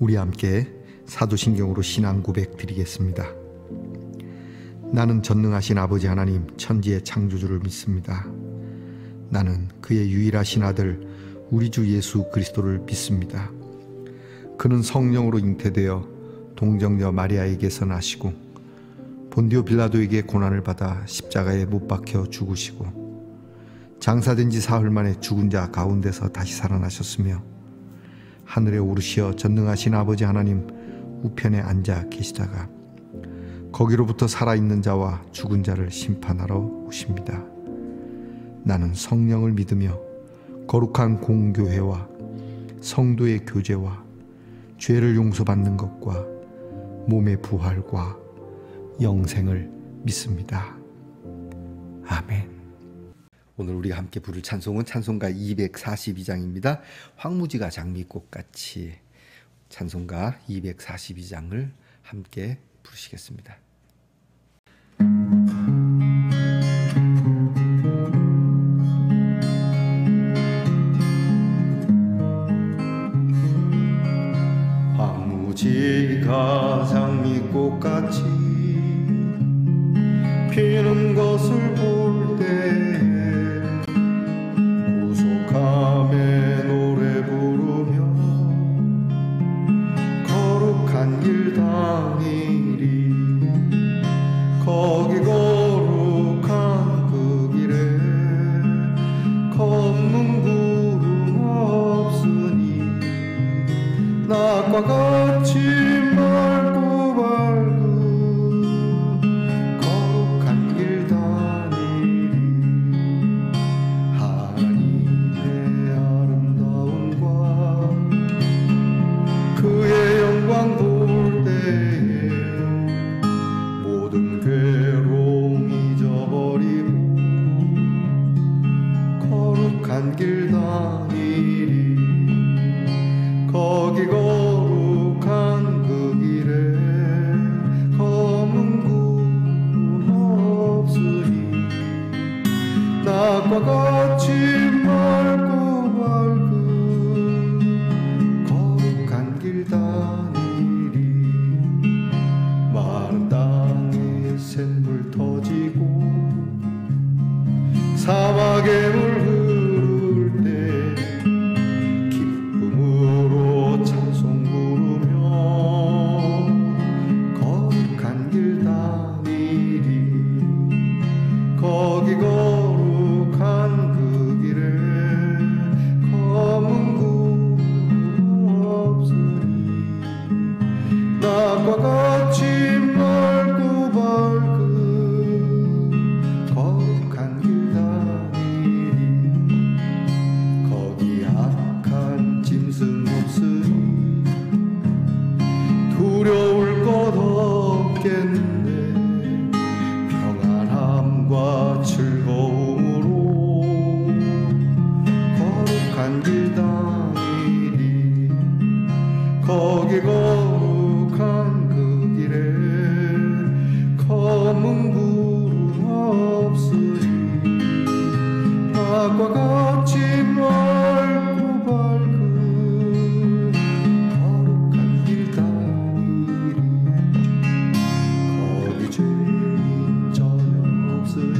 우리 함께 사도신경으로 신앙 고백 드리겠습니다. 나는 전능하신 아버지 하나님 천지의 창조주를 믿습니다. 나는 그의 유일하신 아들 우리 주 예수 그리스도를 믿습니다. 그는 성령으로 잉태되어 동정녀 마리아에게서 나시고 본디오 빌라도에게 고난을 받아 십자가에 못 박혀 죽으시고 장사된 지 사흘 만에 죽은 자 가운데서 다시 살아나셨으며 하늘에 오르시어 전능하신 아버지 하나님 우편에 앉아 계시다가 거기로부터 살아있는 자와 죽은 자를 심판하러 오십니다. 나는 성령을 믿으며 거룩한 공교회와 성도의 교제와 죄를 용서받는 것과 몸의 부활과 영생을 믿습니다. 아멘. 오늘 우리가 함께 부를 찬송은 찬송가 242장입니다. 황무지가 장미꽃같이 찬송가 242장을 함께 부르시겠습니다. 황무지가 장미꽃같이 피는 것을 볼 때에 구속함에 노래 부르며 거룩한 길 다니리. 거기 거룩한 그 길에 검은 구름 없으니 낮과 같이 맑고 밝은 거룩한 길 다니리. 하나님의 아름다움과 그의 영광 볼 때에 모든 괴로움 잊어버리고 거룩한 길 다니리. 거기 거룩한 그 길에 검은 구름 없으니 낮과 같이 맑고 밝은 거룩한 길 다니리. 마른 땅에 샘물 터지고 사막에 물 흐를 때 기쁨으로 찬송 부르며 거룩한 길 다니리. 거기 거룩한 그 길에 검은 구름 없으니 낮과 같이 맑고 밝은 거룩한 길 다니리. 거기 악한 짐승 없으니 두려울 것 없겠네. 평안함과 즐거움으로 거룩한 길 다니리. 거기 거룩한 그 길에 검은 구름 없으니 낮과 같이 맑고 밝은 거룩한 길 다니리. 거기 죄인 전혀 없으니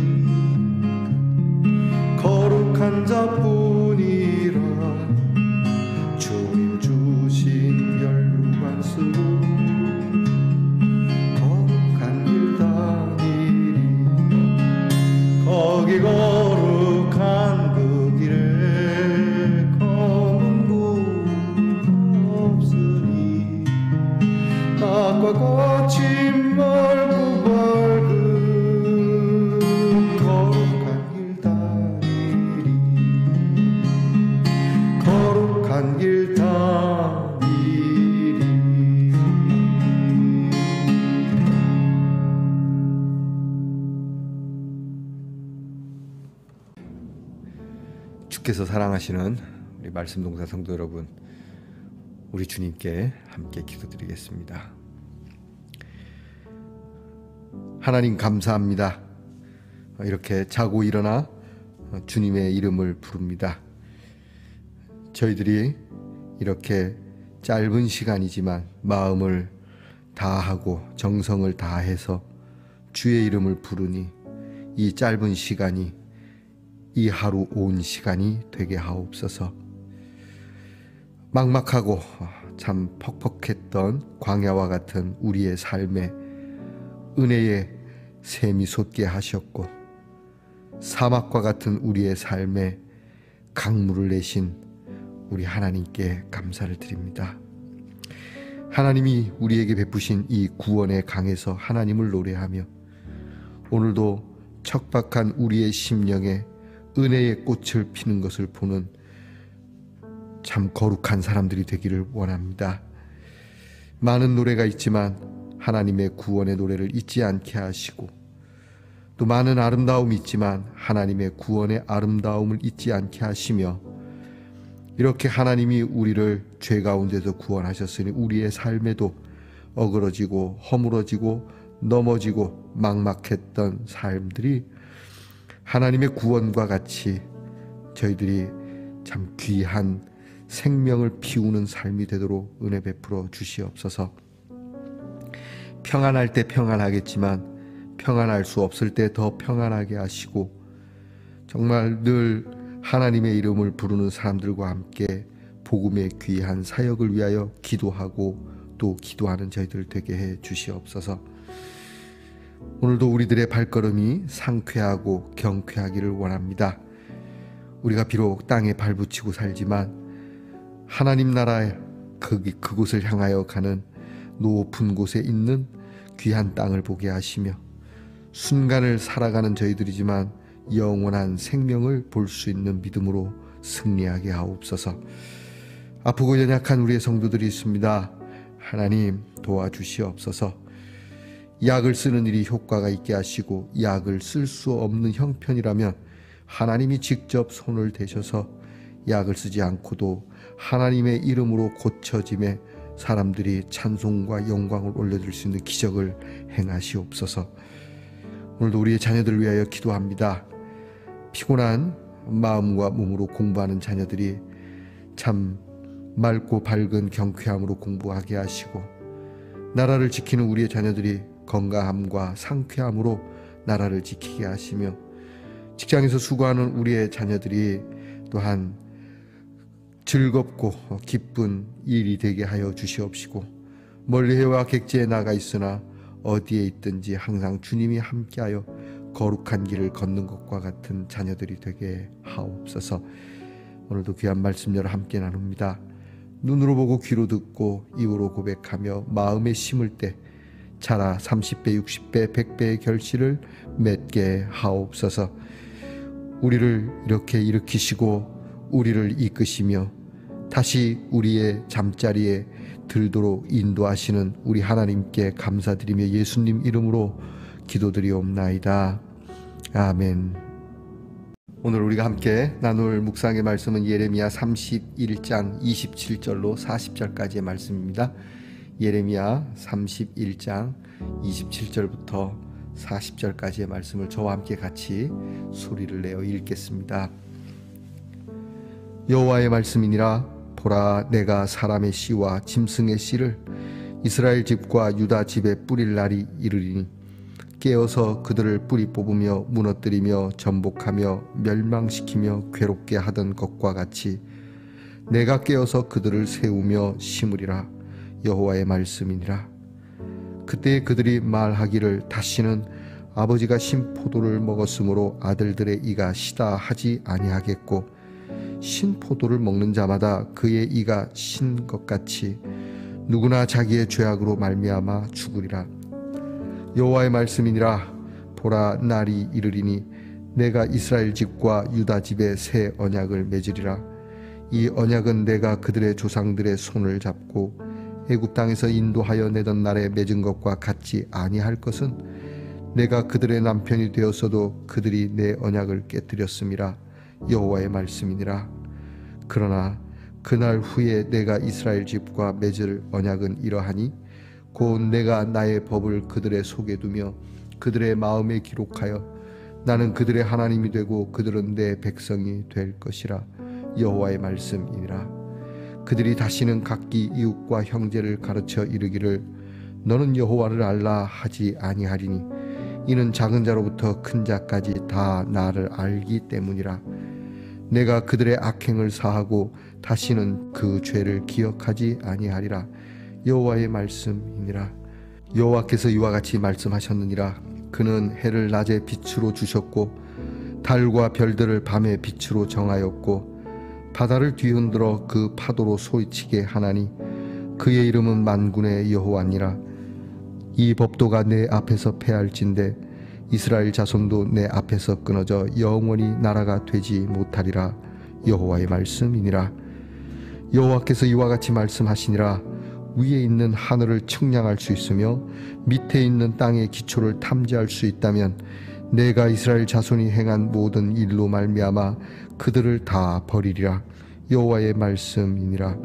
거룩한 자뿐이라. 주님 주신 멸류관수로 거룩한 길 다니리. 거기 거룩한 그 길에 검은 구름 없으니 낮과 같이 맑고 밝은 거룩한 길 다니리. 거룩한 길 다니리. 주께서 사랑하시는 우리 말씀동사 성도 여러분, 우리 주님께 함께 기도드리겠습니다. 하나님 감사합니다. 이렇게 자고 일어나 주님의 이름을 부릅니다. 저희들이 이렇게 짧은 시간이지만 마음을 다하고 정성을 다해서 주의 이름을 부르니 이 짧은 시간이 이 하루 온 시간이 되게 하옵소서. 막막하고 참 퍽퍽했던 광야와 같은 우리의 삶에 은혜의 샘이 솟게 하셨고, 사막과 같은 우리의 삶에 강물을 내신 우리 하나님께 감사를 드립니다. 하나님이 우리에게 베푸신 이 구원의 강에서 하나님을 노래하며 오늘도 척박한 우리의 심령에 은혜의 꽃을 피는 것을 보는 참 거룩한 사람들이 되기를 원합니다. 많은 노래가 있지만 하나님의 구원의 노래를 잊지 않게 하시고, 또 많은 아름다움이 있지만 하나님의 구원의 아름다움을 잊지 않게 하시며, 이렇게 하나님이 우리를 죄 가운데서 구원하셨으니 우리의 삶에도 어그러지고 허물어지고 넘어지고 막막했던 삶들이 하나님의 구원과 같이 저희들이 참 귀한 생명을 피우는 삶이 되도록 은혜 베풀어 주시옵소서. 평안할 때 평안하겠지만 평안할 수 없을 때 더 평안하게 하시고, 정말 늘 하나님의 이름을 부르는 사람들과 함께 복음의 귀한 사역을 위하여 기도하고 또 기도하는 저희들 되게 해 주시옵소서. 오늘도 우리들의 발걸음이 상쾌하고 경쾌하기를 원합니다. 우리가 비록 땅에 발붙이고 살지만 하나님 나라의 그곳을 향하여 가는 높은 곳에 있는 귀한 땅을 보게 하시며, 순간을 살아가는 저희들이지만 영원한 생명을 볼 수 있는 믿음으로 승리하게 하옵소서. 아프고 연약한 우리의 성도들이 있습니다. 하나님 도와주시옵소서. 약을 쓰는 일이 효과가 있게 하시고, 약을 쓸 수 없는 형편이라면 하나님이 직접 손을 대셔서 약을 쓰지 않고도 하나님의 이름으로 고쳐짐에 사람들이 찬송과 영광을 올려줄 수 있는 기적을 행하시옵소서. 오늘도 우리의 자녀들을 위하여 기도합니다. 피곤한 마음과 몸으로 공부하는 자녀들이 참 맑고 밝은 경쾌함으로 공부하게 하시고, 나라를 지키는 우리의 자녀들이 건강함과 상쾌함으로 나라를 지키게 하시며, 직장에서 수고하는 우리의 자녀들이 또한 즐겁고 기쁜 일이 되게 하여 주시옵시고, 멀리 해와 객지에 나가 있으나 어디에 있든지 항상 주님이 함께하여 거룩한 길을 걷는 것과 같은 자녀들이 되게 하옵소서. 오늘도 귀한 말씀을 함께 나눕니다. 눈으로 보고 귀로 듣고 입으로 고백하며 마음에 심을 때 자라 30배 60배 100배의 결실을 맺게 하옵소서. 우리를 이렇게 일으키시고 우리를 이끄시며 다시 우리의 잠자리에 들도록 인도하시는 우리 하나님께 감사드리며 예수님 이름으로 기도드리옵나이다. 아멘. 오늘 우리가 함께 나눌 묵상의 말씀은 예레미야 31장 27절로 40절까지의 말씀입니다. 예레미야 31장 27절부터 40절까지의 말씀을 저와 함께 같이 소리를 내어 읽겠습니다. 여호와의 말씀이니라. 보라, 내가 사람의 씨와 짐승의 씨를 이스라엘 집과 유다 집에 뿌릴 날이 이르리니, 깨어서 그들을 뿌리 뽑으며 무너뜨리며 전복하며 멸망시키며 괴롭게 하던 것과 같이 내가 깨어서 그들을 세우며 심으리라. 여호와의 말씀이니라. 그때 그들이 말하기를, 다시는 아버지가 신 포도를 먹었으므로 아들들의 이가 시다 하지 아니하겠고, 신 포도를 먹는 자마다 그의 이가 신 것 같이 누구나 자기의 죄악으로 말미암아 죽으리라. 여호와의 말씀이니라. 보라, 날이 이르리니 내가 이스라엘 집과 유다 집에 새 언약을 맺으리라. 이 언약은 내가 그들의 조상들의 손을 잡고 애굽 땅에서 인도하여 내던 날에 맺은 것과 같지 아니할 것은, 내가 그들의 남편이 되었어도 그들이 내 언약을 깨뜨렸음이라. 여호와의 말씀이니라. 그러나 그날 후에 내가 이스라엘 집과 맺을 언약은 이러하니, 곧 내가 나의 법을 그들의 속에 두며 그들의 마음에 기록하여 나는 그들의 하나님이 되고 그들은 내 백성이 될 것이라. 여호와의 말씀이니라. 그들이 다시는 각기 이웃과 형제를 가르쳐 이르기를 너는 여호와를 알라 하지 아니하리니 이는 작은 자로부터 큰 자까지 다 나를 알기 때문이라. 내가 그들의 악행을 사하고 다시는 그 죄를 기억하지 아니하리라. 여호와의 말씀이니라. 여호와께서 이와 같이 말씀하셨느니라. 그는 해를 낮에 빛으로 주셨고 달과 별들을 밤의 빛으로 정하였고 바다를 뒤흔들어 그 파도로 소리치게 하나니 그의 이름은 만군의 여호와니라. 이 법도가 내 앞에서 패할진대 이스라엘 자손도 내 앞에서 끊어져 영원히 나라가 되지 못하리라. 여호와의 말씀이니라. 여호와께서 이와 같이 말씀하시니라. 위에 있는 하늘을 측량할 수 있으며 밑에 있는 땅의 기초를 탐지할 수 있다면 내가 이스라엘 자손이 행한 모든 일로 말미암아 그들을 다 버리리라. 여호와의 말씀이니라.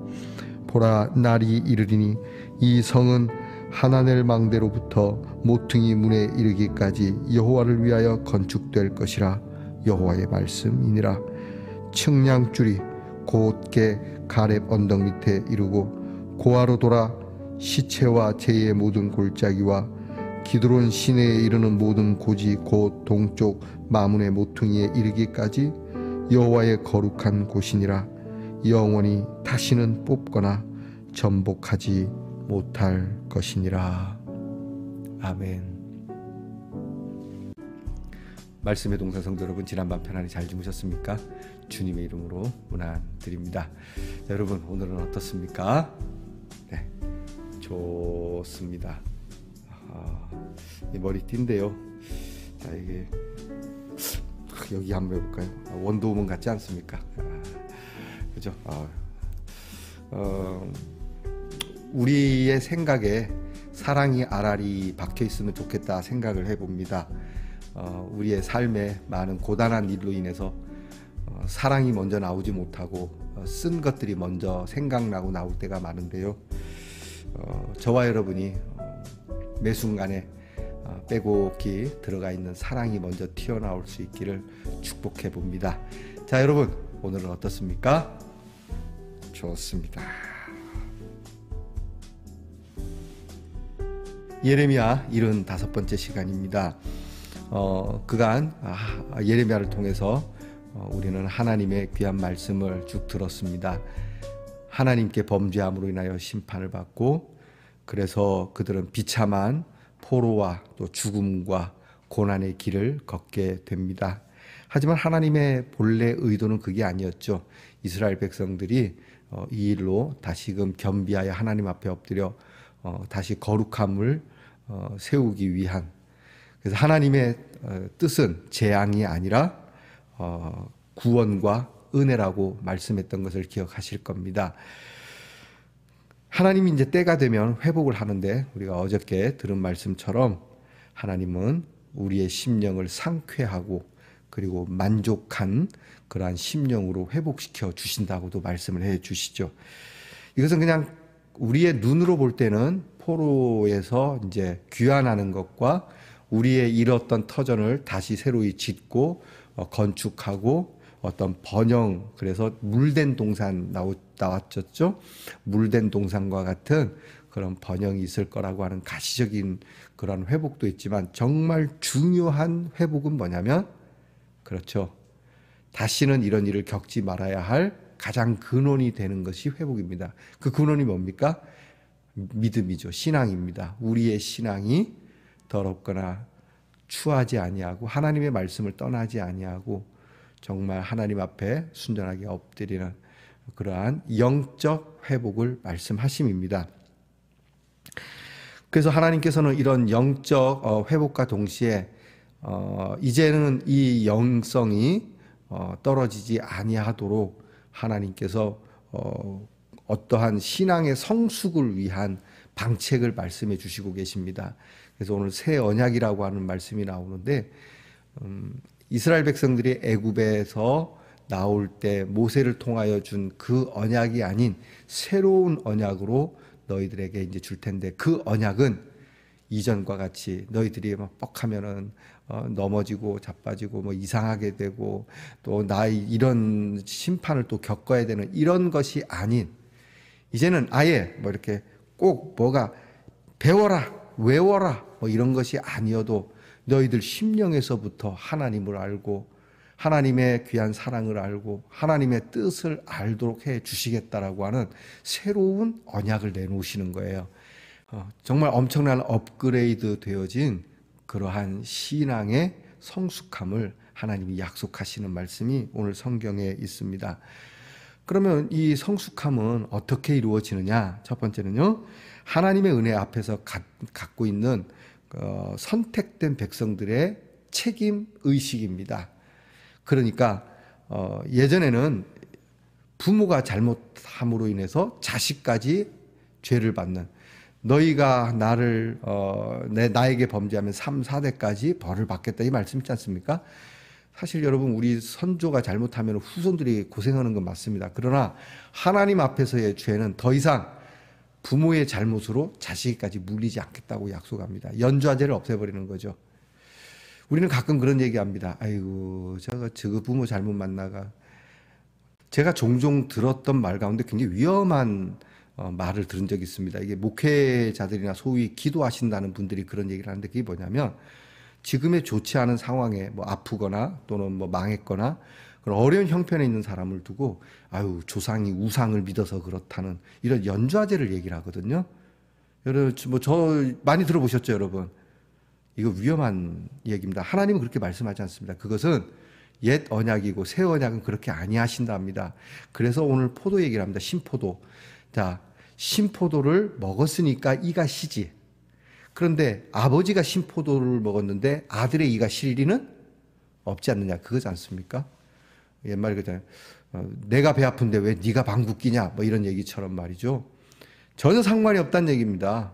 보라, 날이 이르리니 이 성은 하나넬 망대로부터 모퉁이 문에 이르기까지 여호와를 위하여 건축될 것이라. 여호와의 말씀이니라. 측량줄이 곧게 가렙 언덕 밑에 이르고 고아로 돌아 시체와 제의 모든 골짜기와 기드론 시내에 이르는 모든 고지 곧 동쪽 마문의 모퉁이에 이르기까지 여호와의 거룩한 곳이니라. 영원히 다시는 뽑거나 전복하지 못할 것이니라. 아멘. 말씀의 동산 성도 여러분, 지난밤 편안히 잘 주무셨습니까? 주님의 이름으로 문안드립니다. 자, 여러분 오늘은 어떻습니까? 네, 좋습니다. 이 머리띠인데요. 자, 이게 여기 한번 해볼까요? 원더우먼 같지 않습니까? 그죠? 우리의 생각에 사랑이 알알이 박혀 있으면 좋겠다 생각을 해봅니다. 우리의 삶에 많은 고단한 일로 인해서 사랑이 먼저 나오지 못하고 쓴 것들이 먼저 생각나고 나올 때가 많은데요. 저와 여러분이 매 순간에 빼곡히 들어가 있는 사랑이 먼저 튀어나올 수 있기를 축복해 봅니다. 자, 여러분 오늘은 어떻습니까? 좋습니다. 예레미야 75번째 시간입니다. 그간 예레미야를 통해서 우리는 하나님의 귀한 말씀을 쭉 들었습니다. 하나님께 범죄함으로 인하여 심판을 받고 그래서 그들은 비참한 포로와 또 죽음과 고난의 길을 걷게 됩니다. 하지만 하나님의 본래 의도는 그게 아니었죠. 이스라엘 백성들이 이 일로 다시금 겸비하여 하나님 앞에 엎드려 다시 거룩함을 세우기 위한, 그래서 하나님의 뜻은 재앙이 아니라 구원과 은혜라고 말씀했던 것을 기억하실 겁니다. 하나님이 이제 때가 되면 회복을 하는데 우리가 어저께 들은 말씀처럼 하나님은 우리의 심령을 상쾌하고 그리고 만족한 그러한 심령으로 회복시켜 주신다고도 말씀을 해 주시죠. 이것은 그냥 우리의 눈으로 볼 때는 포로에서 이제 귀환하는 것과 우리의 잃었던 터전을 다시 새로이 짓고 건축하고 어떤 번영, 그래서 물된 동산 나왔었죠. 물된 동산과 같은 그런 번영이 있을 거라고 하는 가시적인 그런 회복도 있지만 정말 중요한 회복은 뭐냐면, 그렇죠, 다시는 이런 일을 겪지 말아야 할 가장 근원이 되는 것이 회복입니다. 그 근원이 뭡니까? 믿음이죠. 신앙입니다. 우리의 신앙이 더럽거나 추하지 아니하고 하나님의 말씀을 떠나지 아니하고 정말 하나님 앞에 순전하게 엎드리는 그러한 영적 회복을 말씀하심입니다. 그래서 하나님께서는 이런 영적 회복과 동시에 이제는 이 영성이 떨어지지 아니하도록 하나님께서 어떠한 신앙의 성숙을 위한 방책을 말씀해 주시고 계십니다. 그래서 오늘 새 언약이라고 하는 말씀이 나오는데, 이스라엘 백성들이 애굽에서 나올 때 모세를 통하여 준 그 언약이 아닌 새로운 언약으로 너희들에게 이제 줄 텐데, 그 언약은 이전과 같이 너희들이 막 뻑하면은 넘어지고 자빠지고 뭐 이상하게 되고 또 나 이런 심판을 또 겪어야 되는 이런 것이 아닌, 이제는 아예 뭐 이렇게 꼭 뭐가 배워라, 외워라 뭐 이런 것이 아니어도 너희들 심령에서부터 하나님을 알고 하나님의 귀한 사랑을 알고 하나님의 뜻을 알도록 해 주시겠다라고 하는 새로운 언약을 내놓으시는 거예요. 정말 엄청난 업그레이드 되어진 그러한 신앙의 성숙함을 하나님이 약속하시는 말씀이 오늘 성경에 있습니다. 그러면 이 성숙함은 어떻게 이루어지느냐? 첫 번째는요, 하나님의 은혜 앞에서 갖고 있는 선택된 백성들의 책임 의식입니다. 그러니까 예전에는 부모가 잘못함으로 인해서 자식까지 죄를 받는, 너희가 나에게 범죄하면 3, 4대까지 벌을 받겠다 이 말씀 있지 않습니까? 사실 여러분, 우리 선조가 잘못하면 후손들이 고생하는 건 맞습니다. 그러나 하나님 앞에서의 죄는 더 이상 부모의 잘못으로 자식까지 물리지 않겠다고 약속합니다. 연좌제를 없애버리는 거죠. 우리는 가끔 그런 얘기합니다. 아이고, 저거 부모 잘못 만나가. 제가 종종 들었던 말 가운데 굉장히 위험한 말을 들은 적이 있습니다. 이게 목회자들이나 소위 기도하신다는 분들이 그런 얘기를 하는데, 그게 뭐냐면 지금의 좋지 않은 상황에 뭐 아프거나 또는 뭐 망했거나 그런 어려운 형편에 있는 사람을 두고 아유, 조상이 우상을 믿어서 그렇다는 이런 연좌제를 얘기를 하거든요. 여러분, 뭐 저 많이 들어보셨죠, 여러분? 이거 위험한 얘기입니다. 하나님은 그렇게 말씀하지 않습니다. 그것은 옛 언약이고 새 언약은 그렇게 아니하신다 합니다. 그래서 오늘 포도 얘기를 합니다. 신포도. 자, 신포도를 먹었으니까 이가 시지. 그런데 아버지가 신포도를 먹었는데 아들의 이가 실 리는 없지 않느냐, 그거지 않습니까? 옛말에 그잖아요. 내가 배 아픈데 왜 네가 방귀 뀌냐, 뭐 이런 얘기처럼 말이죠. 전혀 상관이 없다는 얘기입니다.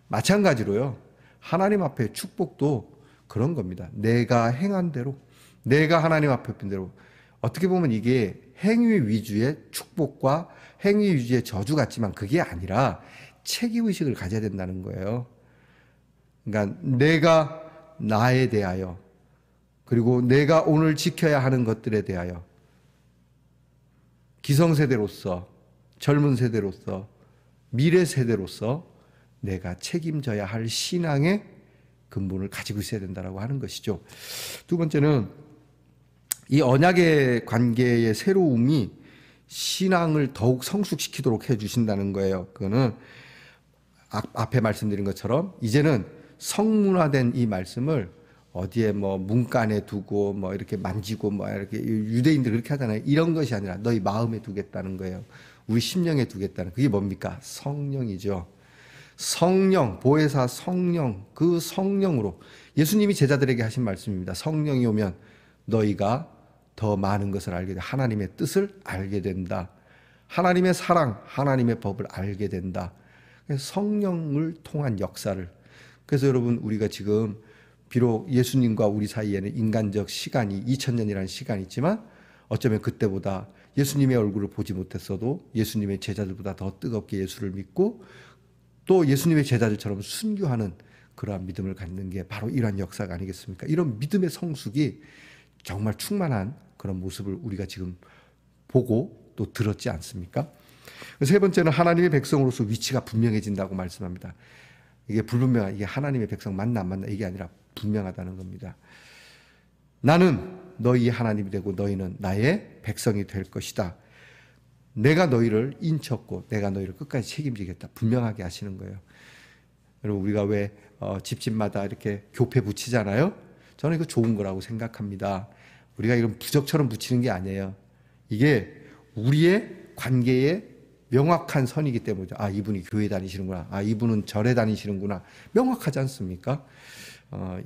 마찬가지로요, 하나님 앞에 축복도 그런 겁니다. 내가 행한 대로, 내가 하나님 앞에 핀 대로. 어떻게 보면 이게 행위 위주의 축복과 행위 위주의 저주 같지만 그게 아니라 책임의식을 가져야 된다는 거예요. 그러니까 내가 나에 대하여, 그리고 내가 오늘 지켜야 하는 것들에 대하여 기성세대로서, 젊은 세대로서, 미래 세대로서 내가 책임져야 할 신앙의 근본을 가지고 있어야 된다고 하는 것이죠. 두 번째는 이 언약의 관계의 새로움이 신앙을 더욱 성숙시키도록 해주신다는 거예요. 그거는 앞에 말씀드린 것처럼 이제는 성문화된 이 말씀을 어디에 뭐 문간에 두고 뭐 이렇게 만지고 뭐 이렇게 유대인들 그렇게 하잖아요. 이런 것이 아니라 너희 마음에 두겠다는 거예요. 우리 심령에 두겠다는. 그게 뭡니까? 성령이죠. 성령, 보혜사 성령, 그 성령으로 예수님이 제자들에게 하신 말씀입니다. 성령이 오면 너희가 더 많은 것을 알게 돼. 하나님의 뜻을 알게 된다. 하나님의 사랑, 하나님의 법을 알게 된다. 성령을 통한 역사를. 그래서 여러분, 우리가 지금 비록 예수님과 우리 사이에는 인간적 시간이 2000년이라는 시간이 있지만 어쩌면 그때보다 예수님의 얼굴을 보지 못했어도 예수님의 제자들보다 더 뜨겁게 예수를 믿고 또 예수님의 제자들처럼 순교하는 그러한 믿음을 갖는 게 바로 이러한 역사가 아니겠습니까? 이런 믿음의 성숙이 정말 충만한 그런 모습을 우리가 지금 보고 또 들었지 않습니까? 세 번째는 하나님의 백성으로서 위치가 분명해진다고 말씀합니다. 이게 불분명한, 이게 하나님의 백성 맞나 안 맞나 이게 아니라 분명하다는 겁니다. 나는 너희 하나님이 되고 너희는 나의 백성이 될 것이다. 내가 너희를 인쳤고 내가 너희를 끝까지 책임지겠다. 분명하게 하시는 거예요. 여러분, 우리가 왜 집집마다 이렇게 교패 붙이잖아요. 저는 이거 좋은 거라고 생각합니다. 우리가 이런 부적처럼 붙이는 게 아니에요. 이게 우리의 관계에 명확한 선이기 때문이죠. 아, 이분이 교회 다니시는구나. 아, 이분은 절에 다니시는구나. 명확하지 않습니까?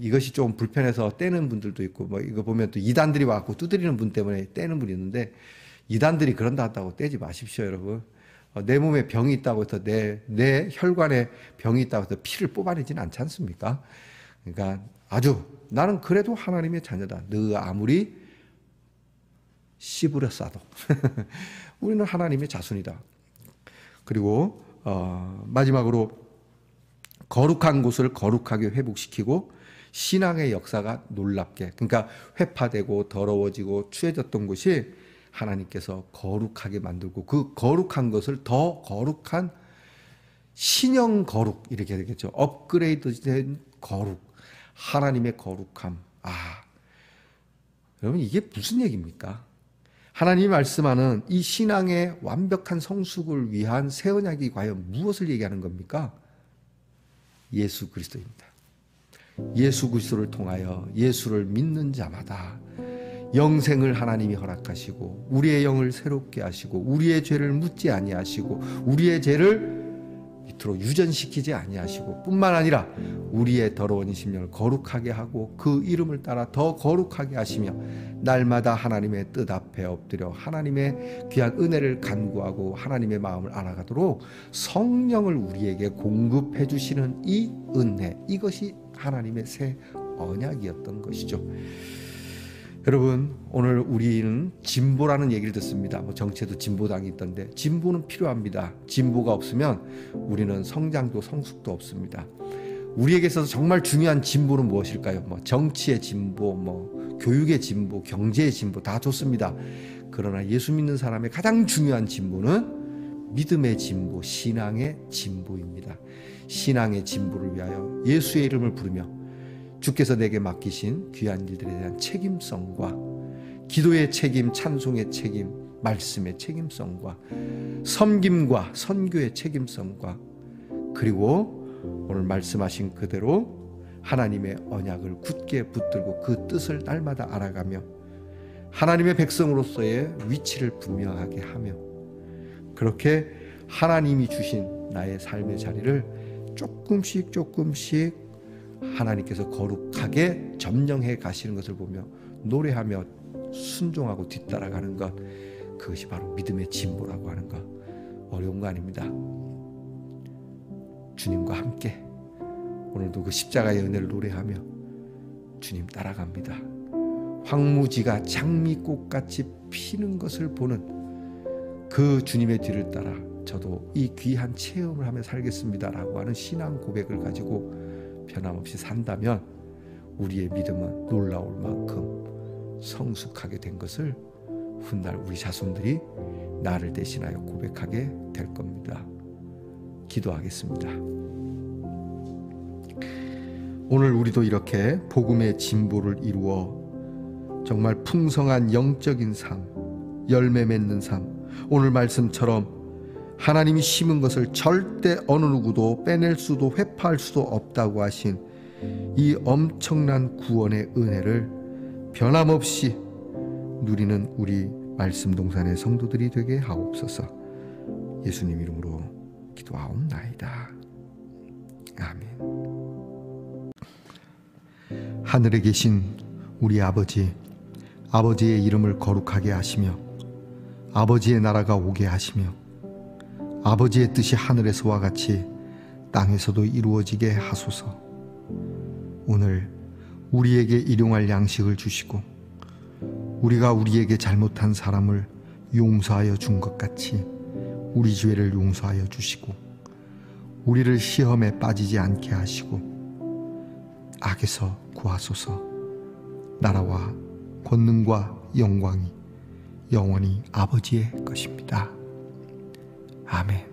이것이 좀 불편해서 떼는 분들도 있고, 뭐 이거 보면 또 이단들이 와갖고 두드리는 분 때문에 떼는 분이 있는데, 이단들이 그런다 한다고 떼지 마십시오, 여러분. 내 몸에 병이 있다고 해서 내 혈관에 병이 있다고 해서 피를 뽑아내지는 않지 않습니까? 그러니까 아주 나는 그래도 하나님의 자녀다. 너 아무리 씨부려 싸도 우리는 하나님의 자손이다. 그리고 마지막으로 거룩한 곳을 거룩하게 회복시키고 신앙의 역사가 놀랍게, 그러니까 회파되고 더러워지고 추해졌던 곳이 하나님께서 거룩하게 만들고 그 거룩한 것을 더 거룩한 신형 거룩 이렇게 되겠죠. 업그레이드된 거룩, 하나님의 거룩함. 여러분 이게 무슨 얘기입니까? 하나님이 말씀하는 이 신앙의 완벽한 성숙을 위한 새 언약이 과연 무엇을 얘기하는 겁니까? 예수 그리스도입니다. 예수 그리스도를 통하여 예수를 믿는 자마다 영생을 하나님이 허락하시고 우리의 영을 새롭게 하시고 우리의 죄를 묻지 아니하시고 우리의 죄를 밑으로 유전시키지 아니하시고 뿐만 아니라 우리의 더러운 심령을 거룩하게 하고 그 이름을 따라 더 거룩하게 하시며 날마다 하나님의 뜻 앞에 엎드려 하나님의 귀한 은혜를 간구하고 하나님의 마음을 알아가도록 성령을 우리에게 공급해 주시는 이 은혜, 이것이 하나님의 새 언약이었던 것이죠. 여러분 오늘 우리는 진보라는 얘기를 듣습니다. 정치에도 진보당이 있던데 진보는 필요합니다. 진보가 없으면 우리는 성장도 성숙도 없습니다. 우리에게 있어서 정말 중요한 진보는 무엇일까요? 정치의 진보, 교육의 진보, 경제의 진보 다 좋습니다. 그러나 예수 믿는 사람의 가장 중요한 진보는 믿음의 진보, 신앙의 진보입니다. 신앙의 진보를 위하여 예수의 이름을 부르며 주께서 내게 맡기신 귀한 일들에 대한 책임성과 기도의 책임, 찬송의 책임, 말씀의 책임성과 섬김과 선교의 책임성과 그리고 오늘 말씀하신 그대로 하나님의 언약을 굳게 붙들고 그 뜻을 날마다 알아가며 하나님의 백성으로서의 위치를 분명하게 하며 그렇게 하나님이 주신 나의 삶의 자리를 조금씩 하나님께서 거룩하게 점령해 가시는 것을 보며 노래하며 순종하고 뒤따라가는 것, 그것이 바로 믿음의 진보라고 하는 것. 어려운 거 아닙니다. 주님과 함께 오늘도 그 십자가의 은혜를 노래하며 주님 따라갑니다. 황무지가 장미꽃같이 피는 것을 보는 그 주님의 뒤를 따라 저도 이 귀한 체험을 하며 살겠습니다라고 하는 신앙 고백을 가지고 변함없이 산다면 우리의 믿음은 놀라울 만큼 성숙하게 된 것을 훗날 우리 자손들이 나를 대신하여 고백하게 될 겁니다. 기도하겠습니다. 오늘 우리도 이렇게 복음의 진보를 이루어 정말 풍성한 영적인 삶, 열매 맺는 삶, 오늘 말씀처럼 하나님이 심은 것을 절대 어느 누구도 빼낼 수도 회파할 수도 없다고 하신 이 엄청난 구원의 은혜를 변함없이 누리는 우리 말씀동산의 성도들이 되게 하옵소서. 예수님 이름으로 기도하옵나이다. 아멘. 하늘에 계신 우리 아버지, 아버지의 이름을 거룩하게 하시며 아버지의 나라가 오게 하시며 아버지의 뜻이 하늘에서와 같이 땅에서도 이루어지게 하소서. 오늘 우리에게 일용할 양식을 주시고 우리가 우리에게 잘못한 사람을 용서하여 준 것 같이 우리 죄를 용서하여 주시고 우리를 시험에 빠지지 않게 하시고 악에서 구하소서. 나라와 권능과 영광이 영원히 아버지의 것입니다. 아멘.